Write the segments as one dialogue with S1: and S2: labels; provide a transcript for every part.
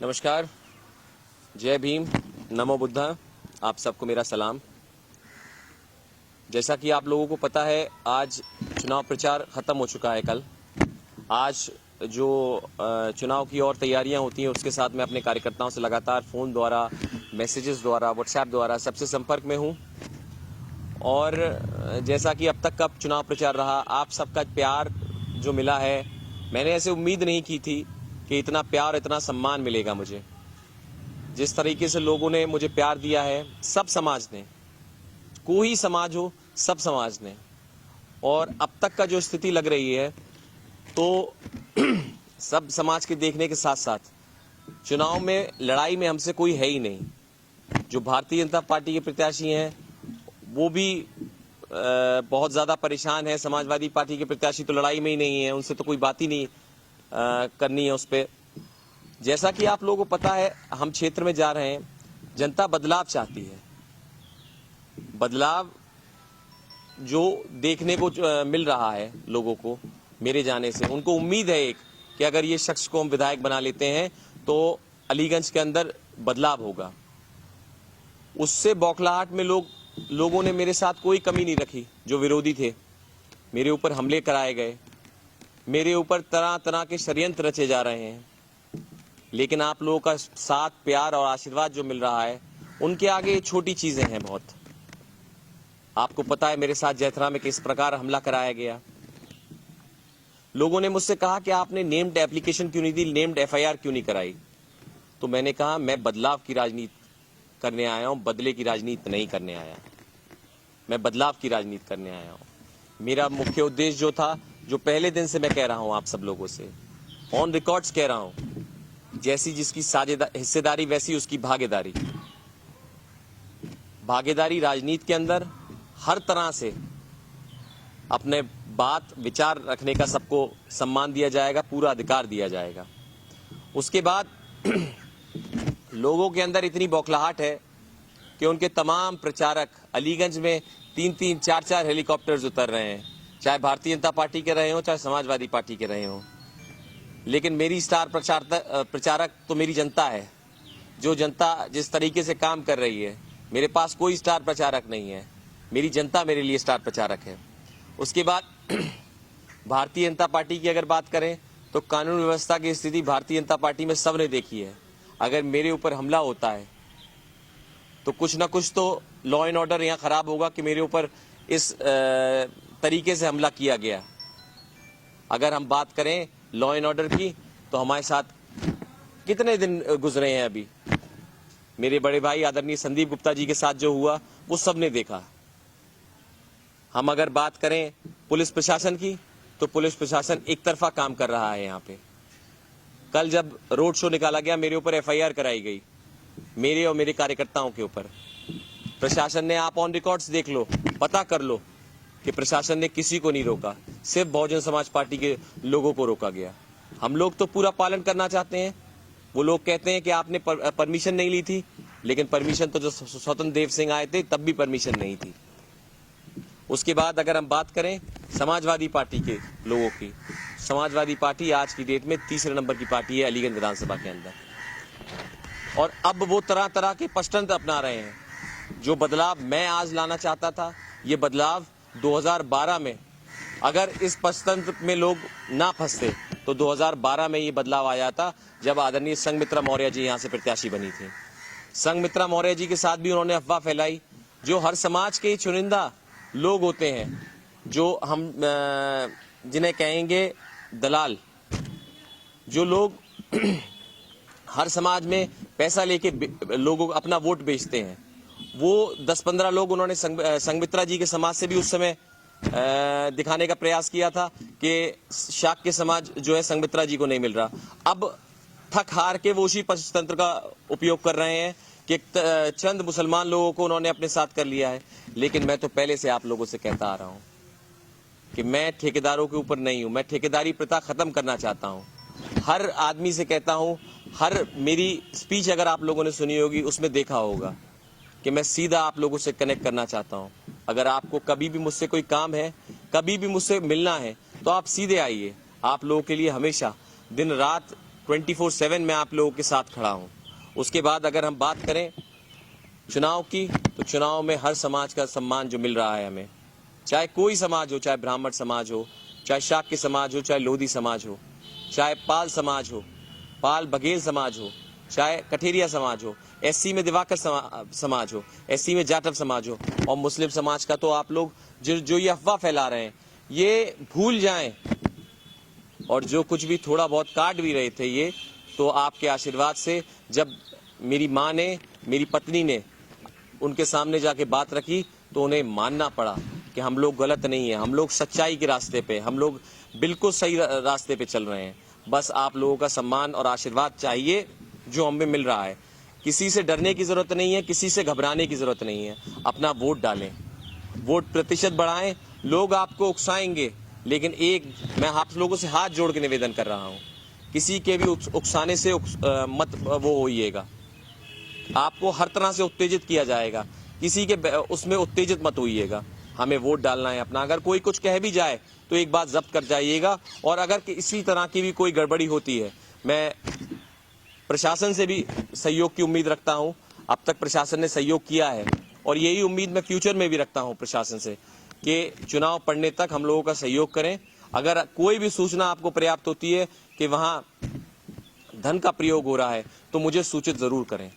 S1: नमस्कार, जय भीम, नमो बुद्धा। आप सबको मेरा सलाम। जैसा कि आप लोगों को पता है, आज चुनाव प्रचार ख़त्म हो चुका है। कल आज जो चुनाव की और तैयारियां होती हैं, उसके साथ मैं अपने कार्यकर्ताओं से लगातार फ़ोन द्वारा, मैसेजेस द्वारा, व्हाट्सएप द्वारा सबसे संपर्क में हूं। और जैसा कि अब तक का चुनाव प्रचार रहा, आप सबका प्यार जो मिला है, मैंने ऐसे उम्मीद नहीं की थी कि इतना प्यार, इतना सम्मान मिलेगा मुझे। जिस तरीके से लोगों ने मुझे प्यार दिया है, सब समाज ने, कोई समाज हो, सब समाज ने। और अब तक का जो स्थिति लग रही है, तो सब समाज के देखने के साथ साथ चुनाव में लड़ाई में हमसे कोई है ही नहीं। जो भारतीय जनता पार्टी के प्रत्याशी हैं, वो भी बहुत ज़्यादा परेशान है। समाजवादी पार्टी के प्रत्याशी तो लड़ाई में ही नहीं है, उनसे तो कोई बात ही नहीं करनी है उस पर। जैसा कि आप लोगों को पता है, हम क्षेत्र में जा रहे हैं, जनता बदलाव चाहती है। बदलाव जो देखने को मिल रहा है लोगों को मेरे जाने से, उनको उम्मीद है एक कि अगर ये शख्स को हम विधायक बना लेते हैं तो अलीगंज के अंदर बदलाव होगा। उससे बौखलाहट में लोगों ने मेरे साथ कोई कमी नहीं रखी। जो विरोधी थे, मेरे ऊपर हमले कराए गए, मेरे ऊपर तरह तरह के षड्यंत्र रचे जा रहे हैं, लेकिन आप लोगों का साथ, प्यार और आशीर्वाद जो मिल रहा है, उनके आगे ये छोटी चीजें हैं बहुत। आपको पता है मेरे साथ जैथरा में किस प्रकार हमला कराया गया। लोगों ने मुझसे कहा कि आपने नेम्ड एप्लीकेशन क्यों नहीं दी, नेम्ड एफआईआर क्यों नहीं कराई। तो मैंने कहा, मैं बदलाव की राजनीति करने आया हूं, बदले की राजनीति नहीं करने आया। मैं बदलाव की राजनीति करने आया हूं। मेरा मुख्य उद्देश्य जो था, जो पहले दिन से मैं कह रहा हूं आप सब लोगों से, ऑन रिकॉर्ड्स कह रहा हूं, जैसी जिसकी हिस्सेदारी वैसी उसकी भागीदारी। भागीदारी राजनीति के अंदर हर तरह से अपने बात, विचार रखने का सबको सम्मान दिया जाएगा, पूरा अधिकार दिया जाएगा। उसके बाद लोगों के अंदर इतनी बौखलाहट है कि उनके तमाम प्रचारक अलीगंज में 3-3, 4-4 हेलीकॉप्टर्स उतर रहे हैं, चाहे भारतीय जनता पार्टी के रहे हों, चाहे समाजवादी पार्टी के रहे हों। लेकिन मेरी स्टार प्रचारक तो मेरी जनता है। जो जनता जिस तरीके से काम कर रही है, मेरे पास कोई स्टार प्रचारक नहीं है, मेरी जनता मेरे लिए स्टार प्रचारक है। उसके बाद भारतीय जनता पार्टी की अगर बात करें, तो कानून व्यवस्था की स्थिति भारतीय जनता पार्टी में सबने देखी है। अगर मेरे ऊपर हमला होता है तो कुछ ना कुछ तो लॉ एंड ऑर्डर यहाँ खराब होगा कि मेरे ऊपर इस तरीके से हमला किया गया। अगर हम बात करें लॉ एंड ऑर्डर की, तो हमारे साथ कितने दिन गुजरे हैं अभी। मेरे बड़े भाई आदरणीय संदीप गुप्ता जी के साथ जो हुआ, वो सबने देखा। हम अगर बात करें पुलिस प्रशासन की, तो पुलिस प्रशासन एक तरफा काम कर रहा है यहाँ पे। कल जब रोड शो निकाला गया, मेरे ऊपर एफआईआर कराई गई, मेरे और मेरे कार्यकर्ताओं के ऊपर। प्रशासन ने, आप ऑन रिकॉर्ड्स देख लो, पता कर लो कि प्रशासन ने किसी को नहीं रोका, सिर्फ बहुजन समाज पार्टी के लोगों को रोका गया। हम लोग तो पूरा पालन करना चाहते हैं। वो लोग कहते हैं कि आपने परमिशन नहीं ली थी, लेकिन परमिशन तो जो स्वतंत्र देव सिंह आए थे तब भी परमिशन नहीं थी। उसके बाद अगर हम बात करें समाजवादी पार्टी के लोगों की, समाजवादी पार्टी आज की डेट में तीसरे नंबर की पार्टी है अलीगंज विधानसभा के अंदर। और अब वो तरह तरह के पष्टंत्र अपना रहे हैं। जो बदलाव मैं आज लाना चाहता था, ये बदलाव 2012 में, अगर इस पष्टंत्र में लोग ना फंसते तो 2012 में ये बदलाव आया था, जब आदरणीय संघमित्रा मौर्य जी यहाँ से प्रत्याशी बनी थी। संघमित्रा मौर्य जी के साथ भी उन्होंने अफवाह फैलाई। जो हर समाज के चुनिंदा लोग होते हैं, जो हम जिन्हें कहेंगे दलाल, जो लोग हर समाज में पैसा लेके लोगों को अपना वोट बेचते हैं, वो 10-15 लोग उन्होंने संघमित्रा जी के समाज से भी उस समय दिखाने का प्रयास किया था कि शाक्य समाज जो है संघमित्रा जी को नहीं मिल रहा। अब थक हार के वो उसी पंचतंत्र का उपयोग कर रहे हैं कि चंद मुसलमान लोगों को उन्होंने अपने साथ कर लिया है। लेकिन मैं तो पहले से आप लोगों से कहता आ रहा हूं कि मैं ठेकेदारों के ऊपर नहीं हूं। मैं ठेकेदारी प्रथा खत्म करना चाहता हूं। हर आदमी से कहता हूं, हर मेरी स्पीच अगर आप लोगों ने सुनी होगी, उसमें देखा होगा कि मैं सीधा आप लोगों से कनेक्ट करना चाहता हूं। अगर आपको कभी भी मुझसे कोई काम है, कभी भी मुझसे मिलना है, तो आप सीधे आइए। आप लोगों के लिए हमेशा दिन रात 24/7 मैं आप लोगों के साथ खड़ा हूं। उसके बाद अगर हम बात करें चुनाव की, तो चुनाव में हर समाज का सम्मान जो मिल रहा है हमें, चाहे कोई समाज हो, चाहे ब्राह्मण समाज हो, चाहे शाक्य समाज हो, चाहे लोधी समाज हो, चाहे पाल समाज हो, पाल बघेल समाज हो, चाहे कठेरिया समाज हो, एससी में दिवाकर समाज हो, एससी में जाटव समाज हो, और मुस्लिम समाज का तो आप लोग जो ये अफवाह फैला रहे हैं ये भूल जाएं। और जो कुछ भी थोड़ा बहुत काट भी रहे थे ये, तो आपके आशीर्वाद से जब मेरी माँ ने, मेरी पत्नी ने उनके सामने जाके बात रखी तो उन्हें मानना पड़ा कि हम लोग गलत नहीं है, हम लोग सच्चाई के रास्ते पे, हम लोग बिल्कुल सही रास्ते पे चल रहे हैं। बस आप लोगों का सम्मान और आशीर्वाद चाहिए जो हमें मिल रहा है। किसी से डरने की जरूरत नहीं है, किसी से घबराने की जरूरत नहीं है। अपना वोट डालें, वोट प्रतिशत बढ़ाएं। लोग आपको उकसाएंगे, लेकिन एक मैं आप लोगों से हाथ जोड़ के निवेदन कर रहा हूं, किसी के भी उकसाने से मत वो होइएगा। आपको हर तरह से उत्तेजित किया जाएगा, किसी के उसमें उत्तेजित मत होइएगा। हमें वोट डालना है अपना। अगर कोई कुछ कह भी जाए तो एक बात जब्त कर जाइएगा। और अगर इसी तरह की भी कोई गड़बड़ी होती है, मैं प्रशासन से भी सहयोग की उम्मीद रखता हूं। अब तक प्रशासन ने सहयोग किया है और यही उम्मीद मैं फ्यूचर में भी रखता हूं प्रशासन से कि चुनाव पड़ने तक हम लोगों का सहयोग करें। अगर कोई भी सूचना आपको पर्याप्त होती है कि वहां धन का प्रयोग हो रहा है तो मुझे सूचित जरूर करें,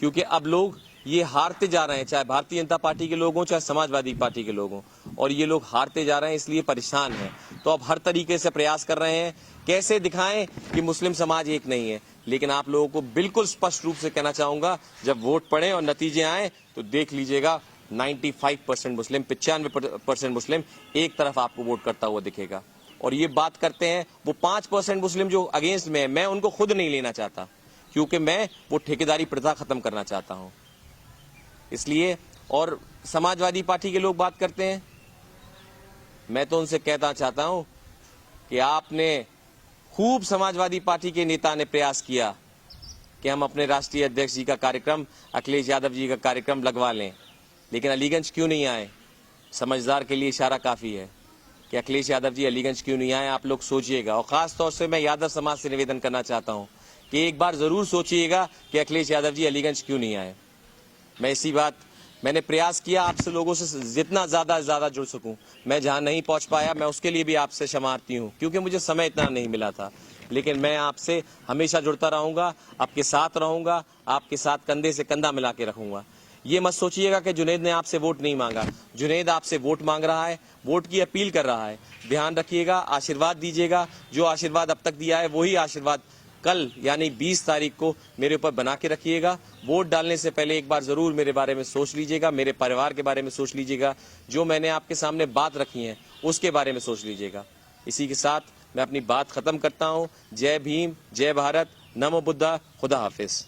S1: क्योंकि अब लोग ये हारते जा रहे हैं, चाहे भारतीय जनता पार्टी के लोग हों, चाहे समाजवादी पार्टी के लोग हों, और ये लोग हारते जा रहे हैं, इसलिए परेशान हैं। तो अब हर तरीके से प्रयास कर रहे हैं कैसे दिखाएं कि मुस्लिम समाज एक नहीं है। लेकिन आप लोगों को बिल्कुल स्पष्ट रूप से कहना चाहूंगा, जब वोट पड़े और नतीजे आए तो देख लीजिएगा 95% मुस्लिम, 95% मुस्लिम एक तरफ आपको वोट करता हुआ दिखेगा। और ये बात करते हैं वो 5% मुस्लिम जो अगेंस्ट में है, मैं उनको खुद नहीं लेना चाहता, क्योंकि मैं वो ठेकेदारी प्रथा खत्म करना चाहता हूं। इसलिए और समाजवादी पार्टी के लोग बात करते हैं, मैं तो उनसे कहना चाहता हूं कि आपने खूब, समाजवादी पार्टी के नेता ने प्रयास किया कि हम अपने राष्ट्रीय अध्यक्ष जी का कार्यक्रम, अखिलेश यादव जी का कार्यक्रम लगवा लें, लेकिन अलीगंज क्यों नहीं आए? समझदार के लिए इशारा काफी है कि अखिलेश यादव जी अलीगंज क्यों नहीं आए। आप लोग सोचिएगा, और खास तौर से मैं यादव समाज से निवेदन करना चाहता हूं कि एक बार जरूर सोचिएगा कि अखिलेश यादव जी अलीगंज क्यों नहीं आए। मैं इसी बात मैंने प्रयास किया आपसे लोगों से जितना ज्यादा जुड़ सकूं। मैं जहां नहीं पहुंच पाया मैं उसके लिए भी आपसे क्षमार्थी हूं, क्योंकि मुझे समय इतना नहीं मिला था। लेकिन मैं आपसे हमेशा जुड़ता रहूंगा, आपके साथ रहूंगा, आपके साथ कंधे से कंधा मिला के रखूंगा। ये मत सोचिएगा कि जुनेद ने आपसे वोट नहीं मांगा। जुनेद आपसे वोट मांग रहा है, वोट की अपील कर रहा है। ध्यान रखिएगा, आशीर्वाद दीजिएगा। जो आशीर्वाद अब तक दिया है वही आशीर्वाद कल यानी 20 तारीख को मेरे ऊपर बना के रखिएगा। वोट डालने से पहले एक बार जरूर मेरे बारे में सोच लीजिएगा, मेरे परिवार के बारे में सोच लीजिएगा, जो मैंने आपके सामने बात रखी है उसके बारे में सोच लीजिएगा। इसी के साथ मैं अपनी बात खत्म करता हूँ। जय भीम, जय भारत, नमो बुद्धा, खुदा हाफिज।